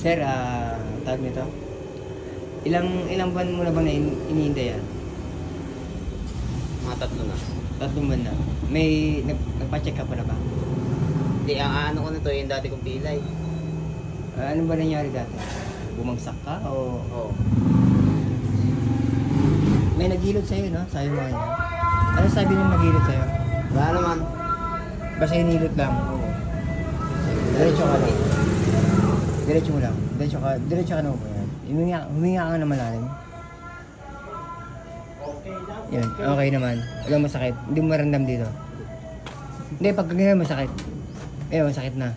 Sir, tawag nito. Ilang buwan mo na bang iniintay yan? Mga 3 na. 3 buwan na. May nagpa-check up pa na ba? Hindi, ang ano ko nito yung dati kong pilay. Ano ba nangyari dati? Bumagsak ka o... Oo. May naghilot sa'yo, no? Sabi mo kanina. Ano sabi nung naghilot sa'yo? Wala naman. Basta hinilot lang. Oo. Diretso ka lang. Diretso mo lang. Diretso ka na po yan. Huminga ka na malalim. Yan, okay naman. Walang masakit. Hindi mo maramdam dito. Hindi, pag ganyan masakit. Masakit na.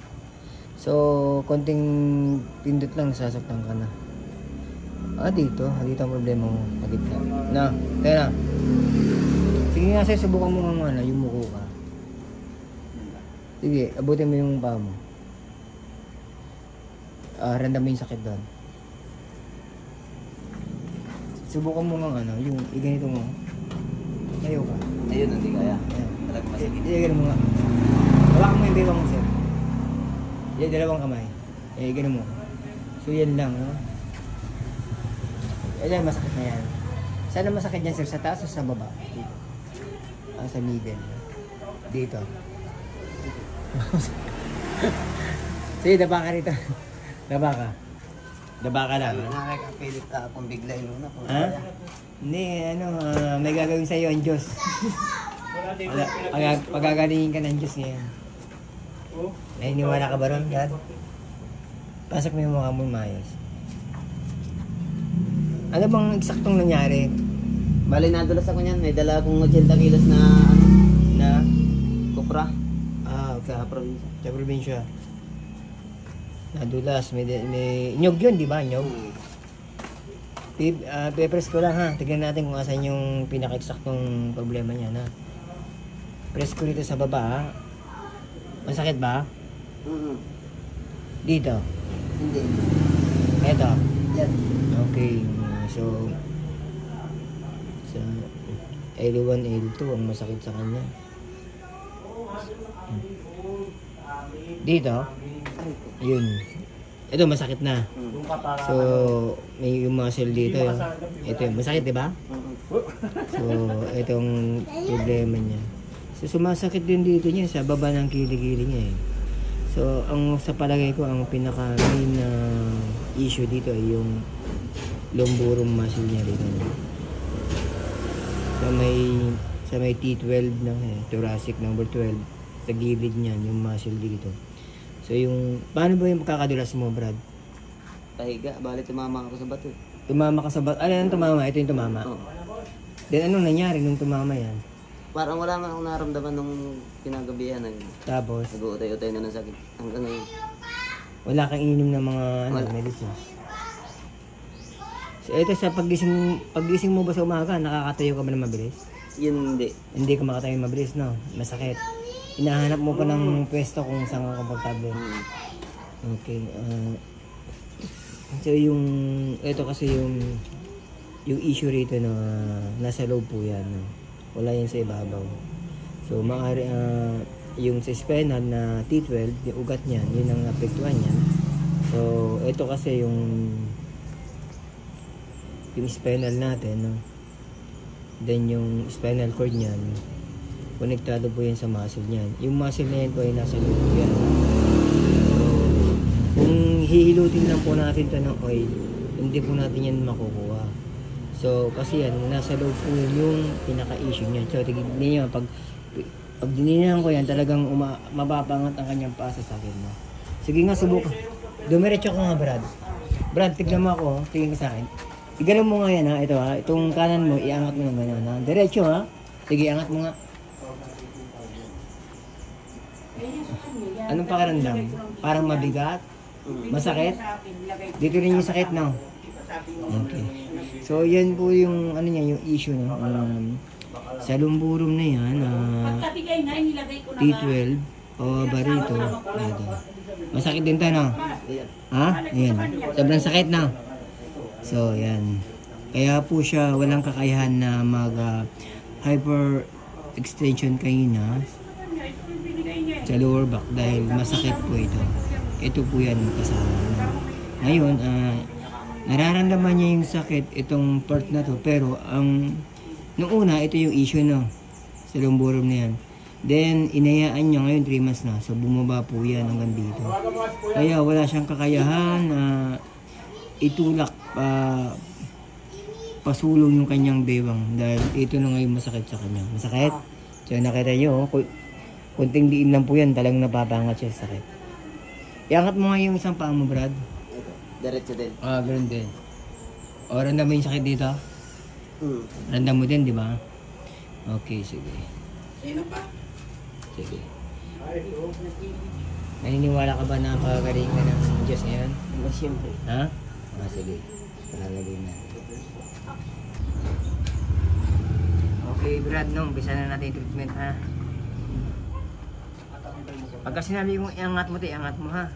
So, konting pindot lang, sasaktan ka na. Dito ang problema mo. Nagitna. Na, tayo na. Sige nga sir, subukan mo nga yung muko ka. Sige, abutin mo yung paa mo. Randam mo yung sakit doon. Subukan mo nga yung iganito mo. Tayo ka. Ayun, hindi kaya. Ayan. Talagang masakit. Ganun mo nga. Hawakan mo yung bewang mo sir. Yan, dalawang kamay. Ganun mo. So yan lang, no? Ayan, masakit na yan. Saan masakit yan sir? Sa taas o sa baba? Dito. Sa middle. Dito. Sige, daba ka rito. Daba ka. Daba ka lang. Nakakapilit akong bigla yung luna. Ha? Hindi, may gagawin sa'yo ang Diyos. Pagagalingin ka ng Diyos ngayon. Nainiwala ka ba ron, God? Pasok mo yung mukha mo maayos. Ano bang eksaktong nangyari? Bali, nadulas ako niyan. May dala akong 80 kilos na kupra. Okay. Sa probinsya. Sa probinsya. Nadulas. May nyog yun, di ba? Nyog. Press ko lang ha. Tignan natin kung asan yung pinaka-eksaktong problema niya na. Press ko dito sa baba ha. Masakit ba? Dito? Hindi. Eto? Yan. Okay. So L1, L2 ang masakit sa kanya. Dito? Yun. Ito masakit na. So, may yung muscle dito. Ito yung masakit, di ba? So, itong problema niya. So, sumasakit din dito niya sa baba ng kilikili niya eh. So, sa palagay ko, ang pinaka-main na issue dito ay yung lumborum muscle niya dito. Sa may T12 na thoracic number 12, sa gilid niyan, yung muscle dito. So, paano ba yung pagkakadulas mo, Brad? Pahiga, bali tumama ako sa bato. Tumama ka sa bato? Ano yung tumama? Ito yung tumama? Oo. Then, anong nangyari nung tumama yan? Parang wala man akong naramdaman nung pinagabihan. Tapos? Nag-uutay-utay na ng sakit. Hanggang ngayon. Wala kang inom ng mga medicine? So, ito sa paggising mo ba sa umaga, nakakatayo ka ba na mabilis? Yun hindi. Hindi ka makatayo mabilis, no? Masakit. Hinahanap mo pa ng pwesto kung saan ka komportable. Okay. So, ito kasi yung issue rito na nasa loob po yan. No? Wala yan sa ibabaw. So, maaari, yung sa spinal na T12, yung ugat niyan, yun ang apektuhan niyan. So, ito kasi yung spinal natin, no? Then yung spinal cord niyan, konektado po yan sa muscle niyan. Yung muscle na yan po ay nasa loob po yan. So, kung hihilutin lang po natin ito ng oil, hindi po natin yan makukuha. So, kasi yan, nasa loob po yung pinaka-issue niyan. So, tignan niyo, pag dininahan ko yan, talagang mababangat ang kanyang paa sa sakit mo. Sige nga, subukan. Dumiretso ka nga, Brad. Brad, tignan mo ako, tingin ka sa akin. Iganon mo nga yan ha, ito ha, itong kanan mo, iangat mo ng gano'n ha. Diretso ha, sige, angat mo nga. Anong pakiramdam? Parang mabigat? Masakit? Dito rin yung sakit, no? Okay. So, yan po yung, yung issue, no? Sa lumburum na yan, T12, o barito, ito. Masakit din to, no? Ha? Ayan. Sobrang sakit, no? So, yan. Kaya po siya walang kakayahan na hyper extension kanina sa lower back dahil masakit po ito. Ito po yan kasama. Ngayon, nararamdaman niya yung sakit itong part na to, pero nung una, ito yung issue no, sa lumburum na yan. Then, inayaan niya ngayon 3 months na, so bumaba po yan hanggang dito. Kaya wala siyang kakayahan na itulak pasulong yung kanyang bewang dahil ito na ngayon masakit sa kanya. Masakit? So, nakita niyo, kunting diin lang po yan, talagang napapangat siya sa sakit. Iangat mo nga yung isang paa mo, Brad. Ito, diretso din. Ganun din. O, randam mo yung sakit dito? Randam mo din, di ba? Okay, sige. Sino pa? Sige. Naniniwala ka ba na pagagaling ka ng Diyos ngayon? Siyempre. Ha? Sige. Palalagay na. Okay, Brad, no? Umpisa na natin yung treatment, ha? Pagka sinabi mo, iangat mo, iangat mo, ha?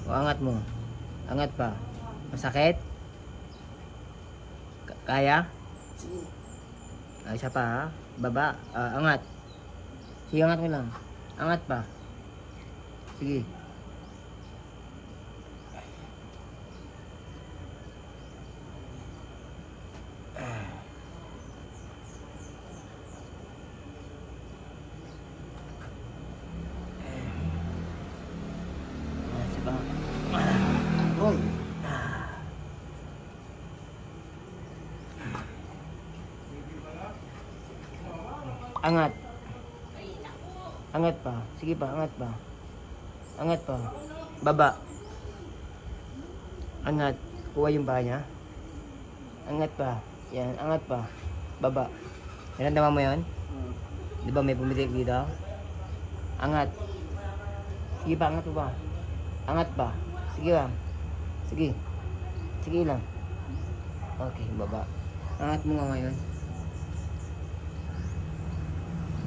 O, angat mo. Angat pa. Masakit? Kaya? Isa pa, ha? Baba. Angat. Sige, angat mo lang. Angat pa. Sige. Hoy. Angat. Angat pa. Sige pa, angat pa. Angat pa. Baba. Angat. Kuha yung paa niya. Angat pa. Yan, angat pa. Baba. Naramdaman mo yun? Di ba may pumitik dito? Angat. Sige pa, angat pa. Angat pa. Sige lang. Sige. Sige lang. Okay, baba. Angat mo nga ngayon.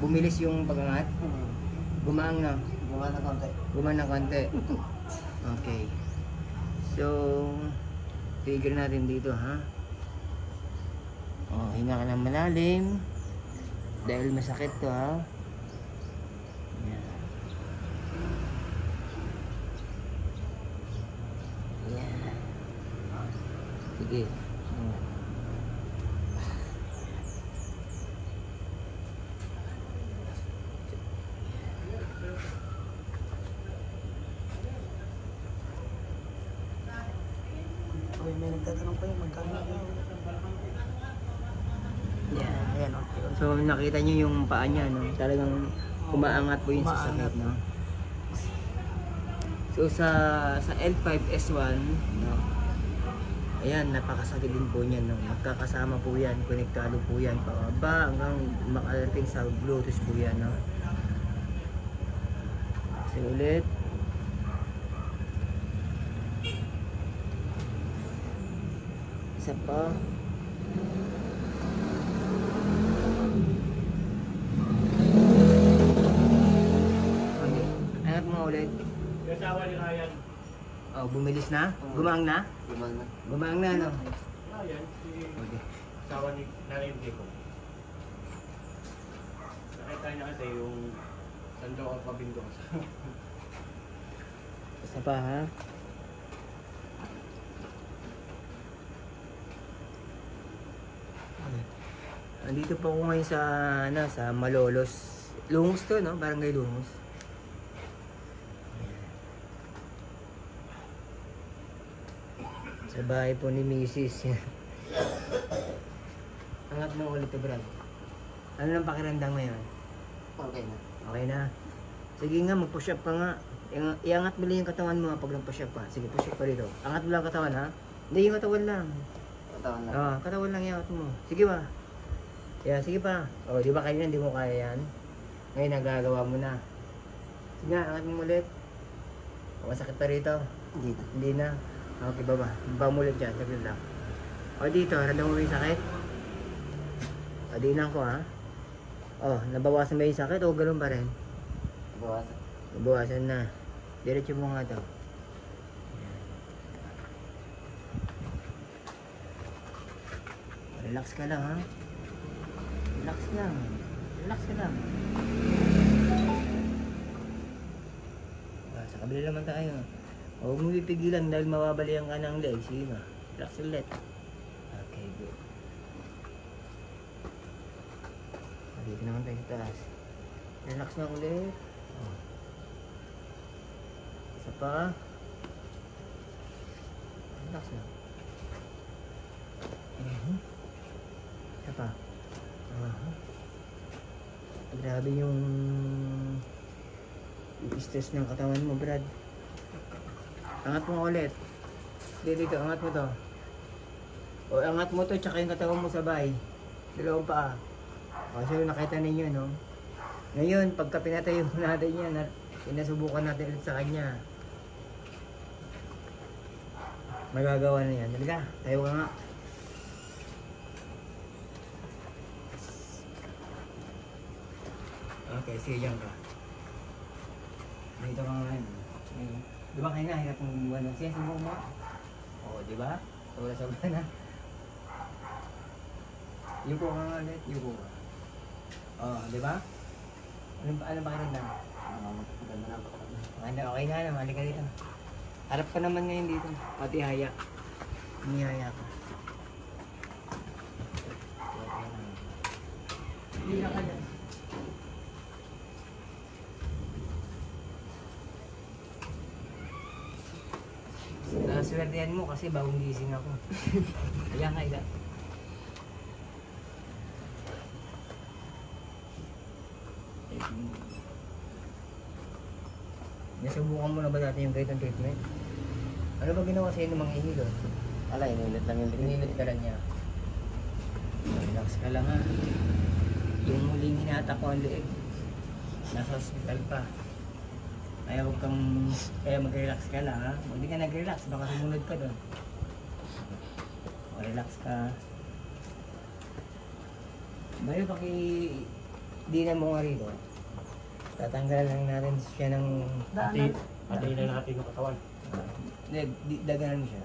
Bumilis yung pag-angat. Gumaang na. Gumana konti. Gumaan ng konti. Okay. So, trigger natin dito, ha? Hinga ka ng malalim. Dahil masakit to, ha? Yan. Yan. Sige. May nagtatanong pa yung magkano yun. Yan. Ayan, okay. So, nakita nyo yung paa niya, no? Talagang umaangat po yun sa sakit, no? So, sa L5S1, no? Ayan, napakasakit din po niyan, no? Magkakasama po yan, konektado po yan, pababa hanggang makarating sa gluteus po yan, no? Kasi ulit. Isa pa. Okay. Angat mo ulit. Kasawa ni Ryan. Oh, bumilis na? Gumaang na? Gumana. Gumaang na, no? Ryan, si Okay. kasawa ni Narindi ko. Nakita niya kasi yung sando ang pabindo ko. Isa pa, ha? Andito po ako ngayon sa Malolos. Lungos to, no? Barangay Lungos. Sa bahay po ni Mrs. Angat mo ulit to, Brad. Ano lang pakiramdam ngayon? Okay na. Okay na. Sige nga, mag-push up ka nga. Iangat mo lang yung katawan mo pag nag-push up ka. Sige, push up pa rito. Angat mo lang katawan, ha? Hindi, yung katawan lang. Katawan na. Katawan lang iangat mo. Sige ba? Yeah, sige pa. Di ba kanina hindi mo kaya yan? Ngayon nagagawa mo na. Sige nga, angat mo ulit. Masakit pa rito. Hindi na. Hindi na. Okay, baba. Baba mo ulit dyan. Saglit lang. Dito, randang mo yung sakit? Dinan ko, ha? Nabawasan ba yung sakit o ganoon pa rin? Bawasan. Nabawasan na. Diretso mo nga to. Relax ka lang, ha? Relax lang. Relax ka lang. Sa kabila naman tayo. Huwag mo pipigilan dahil mababalian ka ng leg. Sige nga. Relax ulit. Okay, good. Dito naman tayo sa taas. Relax na ulit. Oh. Isa pa. Relax na. Isa pa. Grabe yung stress ng katawan mo, Brad. Angat mo ulit. Dito, angat mo to. O, angat mo to, tsaka yung katawan mo sabay. Dalawang paa. O, so nakita ninyo, no? Ngayon, pagka pinatayo natin yan at pinasubukan natin ulit sa kanya, magagawa na yan. Talaga, tayo ka nga. Okay, sige dyan ka. Dito ka ngayon. Di ba kayo nga, hirap ng buwan ng siya, sumbong mo? Oo, di ba? Wala sa buwan na. Yung po ka nga ulit, yung po ka. Oo, di ba? Ano ba kayo na? Maganda na ba? Maganda, okay na naman, halika dito. Harap ka naman ngayon dito. Pati haya. Hinihaya ka. Hindi na ka dyan. Naswertehan mo kasi bagong gising ako. Kaya nga, ila. Nasubukan mo na ba dati yung ganitong treatment? Ano ba ginawa sa'yo ng mga inilot? Ala, inilit lang yung Inilit ka lang niya. Relax ka lang ha. Yung muling hinatak ko ang leeg, nasa hospital pa. Kaya huwag kang, kaya mag-relax ka lang ha. Huwag di ka nag-relax, baka sumunod ka doon. O, relax ka. Bayo, di na mo nga rito. Tatanggalan lang natin siya ng... Pati na natin yung katawan. Daganan mo siya.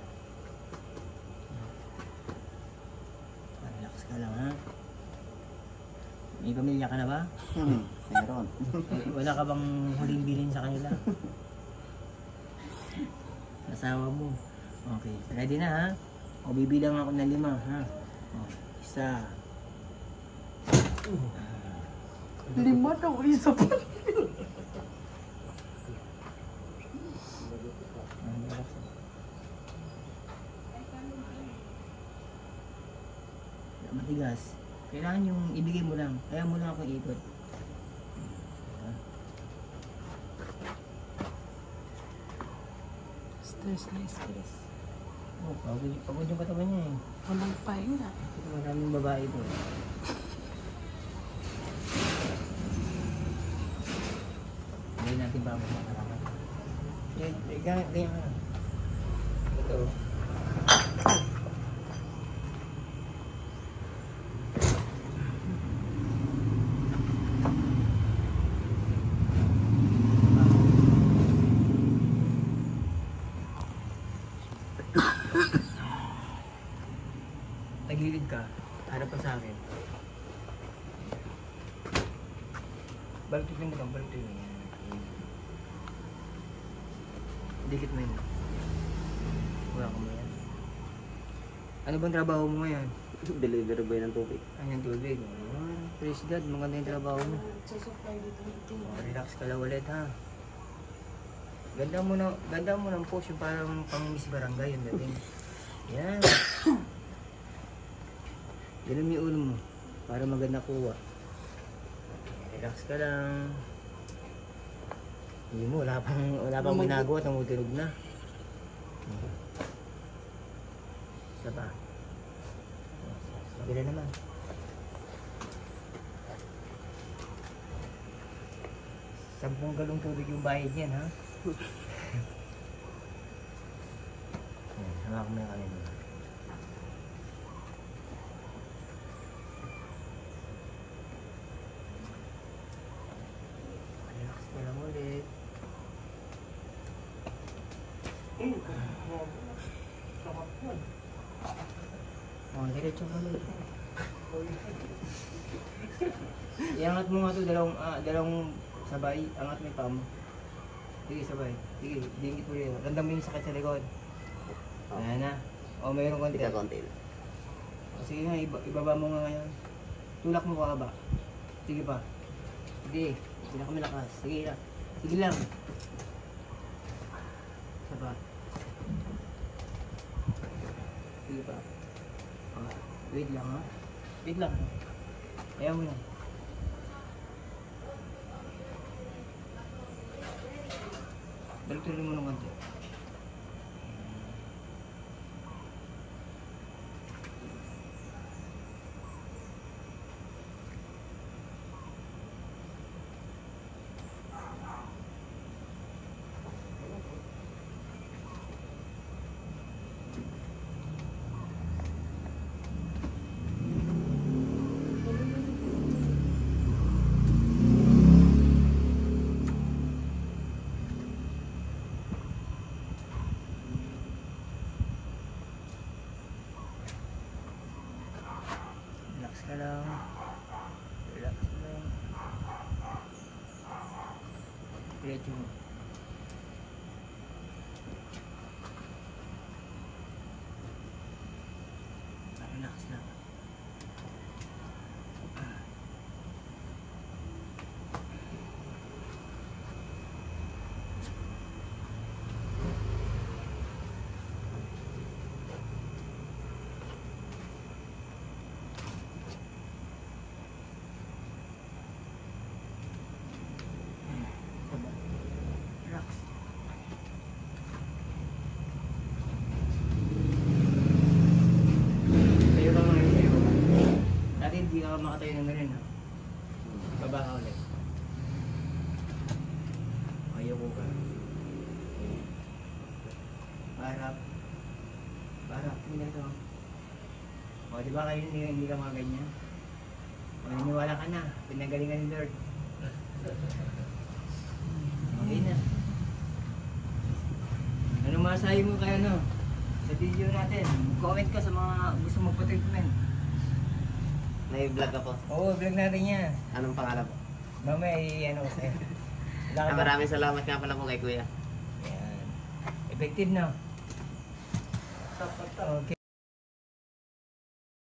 Relax ka lang ha. May pamilya ka na ba? Meron. Wala ka bang huling bilin sa kanila? Asawa mo. Okay, ready na ha? O bibilang ako ng 5 ha? O, 1. 5 daw, isa pa. Matigas. Kailangan yung ibigay mo lang. Kaya mo lang akong ikot. Stress na stress. Oh, pagod yung katawan niya eh. Walang pahinga. Ito maraming babae ito. Hindi natin pa ako makaraman. Ganyan ka. Ito. Tagilid ka, harap pa sa akin. Baltikin mo kang baltikin mo. Dikit mo yun. Wala ko mo yan. Ano bang trabaho mo ngayon? Delivery boy ng tubig. Ayan, tubig. Praise God, maganda yung trabaho mo. Relax ka lang ulit ha. Ganda mo ng post yung parang pang Miss Barangay yung dating. Yan. Ganun yung ulo mo para maganda kuha. Relax ka lang. Hindi mo, wala pang ginagawa, tumutunog na. Isa pa. Sabila naman. Sampung galong tubig yung bayad niyan, ha? Yan, hawak mo yung kanina. Relax mo lang ulit. Oh, diretso mo ulit. Iangat mo nga ito, dalawang sabay. Angat mo yung paa mo. Sige, sabay. Sige, dingit mo rin. Randam mo yung sakit sa likod. Oh. Ayan na. O, mayroong konti. Tika konti na. O, sige nga, ibaba mo nga ngayon. Tulak mo pa ba? Sige pa. Sige, pinakamalakas. Sige lang. Sige lang. Isa pa. Sige pa. Okay. Wait lang ha. Wait lang. Ayaw mo lang. Balik-tuloy mo ng konti. Relax ka lang. Relax lang. Diretso mo. Relax lang. Relax. Tayo ka ngayon, tayo ka. Dati hindi ka makatayo ng ganun, ha? Baba ka ulit. Ayoko ka. Parap. Parap. Hindi ito. O, di ba kayo hindi ka mga ganyan? O, naniwala ka na. Pinagalingan ni Lord. Okay na. Ano masahe mo kaya no? Sa video natin. Comment ka sa mga gusto magpa-treatment. May vlog ako. Oo, vlog natin yan. Anong pangalan po? Mamaya ano ko sa'yo. Wala ka ba? Maraming salamat nga pala po kay Kuya. Yan. Effective na. Okay.